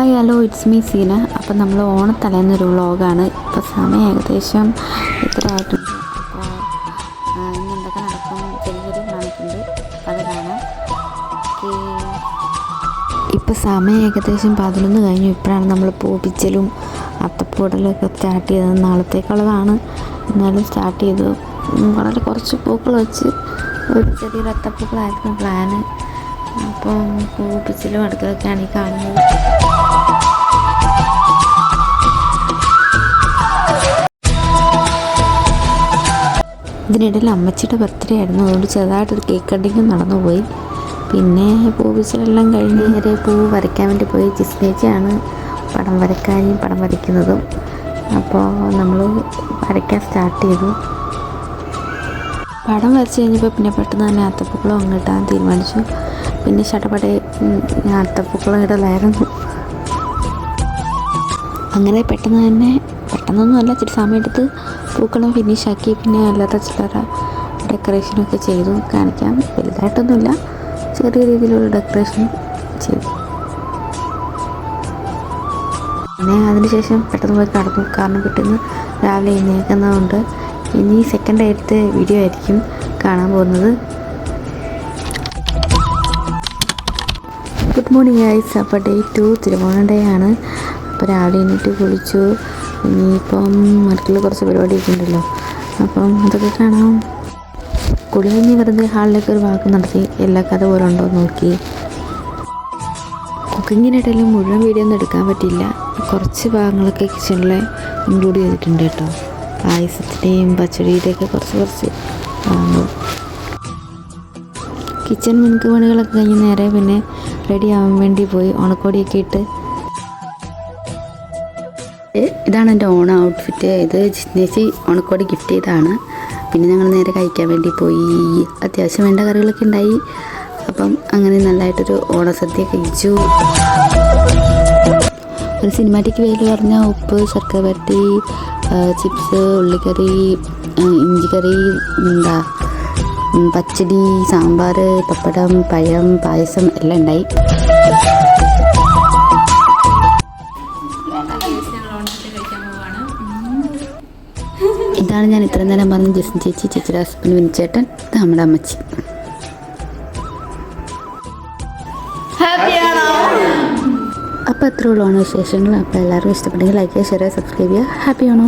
Hi hello it's me Seena. അപ്പം നമ്മൾ ഓണത്തലേന്നൊരു വ്ളോഗാണ്. ഇപ്പോൾ സമയം ഏകദേശം ഇത്ര ആയിട്ടുണ്ട്. അപ്പോൾ ഇന്ന് എന്തൊക്കെ നടക്കും ചെറിയ കാണിക്കുന്നുണ്ട്, അത് കാണാം. ഇപ്പോൾ സമയം ഏകദേശം 11 കഴിഞ്ഞു. ഇപ്പോഴാണ് നമ്മൾ പൂപ്പിച്ചലും അത്തപ്പൂടലും ഒക്കെ സ്റ്റാർട്ട് ചെയ്തത്. നാളത്തേക്കുള്ളതാണ്, എന്നാലും സ്റ്റാർട്ട് ചെയ്തു. വളരെ കുറച്ച് പൂക്കൾ വെച്ച് ഒരു ചെറിയൊരു അത്തപ്പൂക്കളായിരുന്നു പ്ലാന്. അപ്പം പൂപ്പിച്ചലും അടുക്കളൊക്കെയാണ് ഈ കാണുന്നത്. ഇതിനിടയിൽ അമ്മച്ചിയുടെ ബർത്ത്ഡേ ആയിരുന്നു, അതുകൊണ്ട് ചെറുതായിട്ടൊരു കേക്ക് കട്ടിങ്ങും നടന്നുപോയി. പിന്നെ പൂപ്പിച്ചലെല്ലാം കഴിഞ്ഞ് നേരെ പൂ വരയ്ക്കാൻ വേണ്ടി പോയി. ജിസ്നേച്ചിയാണ് പടം വരയ്ക്കാനും പടം വരയ്ക്കുന്നതും. അപ്പോൾ നമ്മൾ വരയ്ക്കാൻ സ്റ്റാർട്ട് ചെയ്തു. പടം വരച്ച് കഴിഞ്ഞപ്പോൾ പിന്നെ പെട്ടെന്ന് തന്നെ അത്തപ്പൂക്കളം അങ്ങിട്ടാൻ തീരുമാനിച്ചു. പിന്നെ ചട്ടപ്പടെ അത്തപ്പൂക്കളം ഇടലായിരുന്നു. അങ്ങനെ പെട്ടെന്നൊന്നുമല്ല, ഇച്ചിരി സമയമെടുത്ത് പൂക്കളം ഫിനിഷാക്കി. പിന്നെ അല്ലാത്ത ചില്ലറ ഡെക്കറേഷനൊക്കെ ചെയ്തു. കാണിക്കാം, വലുതായിട്ടൊന്നുമില്ല, ചെറിയ രീതിയിലുള്ള ഡെക്കറേഷൻ ചെയ്തു. പിന്നെ അതിനുശേഷം പെട്ടെന്ന് പോയി കടന്നു. കാരണം പെട്ടെന്ന് രാവിലെ എഴുന്നേൽക്കുന്നതുകൊണ്ട് ഇനി സെക്കൻഡ് ആയിട്ട് വീഡിയോ ആയിരിക്കും കാണാൻ പോകുന്നത്. Good morning guys. അപ്പോൾ ഡേ 2 തിരുവോണ ഡേ ആണ്. അപ്പോൾ രാവിലെ എണീറ്റ് കുളിച്ചു. ഇനിയിപ്പം മരത്തിൽ കുറച്ച് പരിപാടിയൊക്കെ ഉണ്ടല്ലോ, അപ്പം അതൊക്കെ കാണാം. കുളി കഴിഞ്ഞ് വെറുതെ ഹാളിലേക്ക് ഒരു വാക്ക് നടത്തി. എല്ലാ കഥ പോലെ ഉണ്ടോ നോക്കി. കുക്കിങ്ങിനിടയിലും മുഴുവൻ വീഡിയോ ഒന്നും എടുക്കാൻ പറ്റില്ല. കുറച്ച് ഭാഗങ്ങളൊക്കെ കിച്ചണിൽ ഇൻക്ലൂഡ് ചെയ്തിട്ടുണ്ട് കേട്ടോ. പായസത്തിൻ്റെയും പച്ചടിയുടെയൊക്കെ കുറച്ച് ഭാഗങ്ങൾ. കിച്ചൺ മിനുക്ക് പണികളൊക്കെ കഴിഞ്ഞ് നേരെ പിന്നെ റെഡി ആവാൻ വേണ്ടി പോയി. ഓണക്കോടിയൊക്കെ ഇട്ട്. ഇതാണ് എൻ്റെ ഓണ ഔട്ട്ഫിറ്റ്. ഇത് ജിസ്നേച്ചി ഓണക്കോടി ഗിഫ്റ്റ് ചെയ്തതാണ്. പിന്നെ ഞങ്ങൾ നേരെ കഴിക്കാൻ വേണ്ടി പോയി. അത്യാവശ്യം വേണ്ട കറികളൊക്കെ ഉണ്ടായി. അപ്പം അങ്ങനെ നല്ലതായിട്ടൊരു ഓണസദ്യ കഴിച്ചു. ഒരു സിനിമാറ്റിക് വേയിൽ പറഞ്ഞ ഉപ്പ്, ശർക്കര വരട്ടി, ചിപ്സ്, ഉള്ളിക്കറി, ഇഞ്ചിക്കറി, പച്ചടി, സാമ്പാർ, പപ്പടം, പഴം, പായസം എല്ലാം ഉണ്ടായി. ഇതാണ് ഞാൻ ഇത്ര നേരം പറഞ്ഞ ജസ്റ്റിൻ ചേച്ചി, ചേച്ചിയുടെ ഹസ്ബൻഡ് വിനിച്ചേട്ടൻ, ഇത് നമ്മുടെ അമ്മച്ചി. അപ്പോൾ എത്ര ഉള്ളതാണ് വിശേഷങ്ങൾ. അപ്പോൾ എല്ലാവർക്കും ഇഷ്ടപ്പെട്ടെങ്കിൽ ലൈക്ക് ചെയ്യുക, ഷെയർ ചെയ്യുക, സബ്സ്ക്രൈബ് ചെയ്യുക. ഹാപ്പി ആണോ?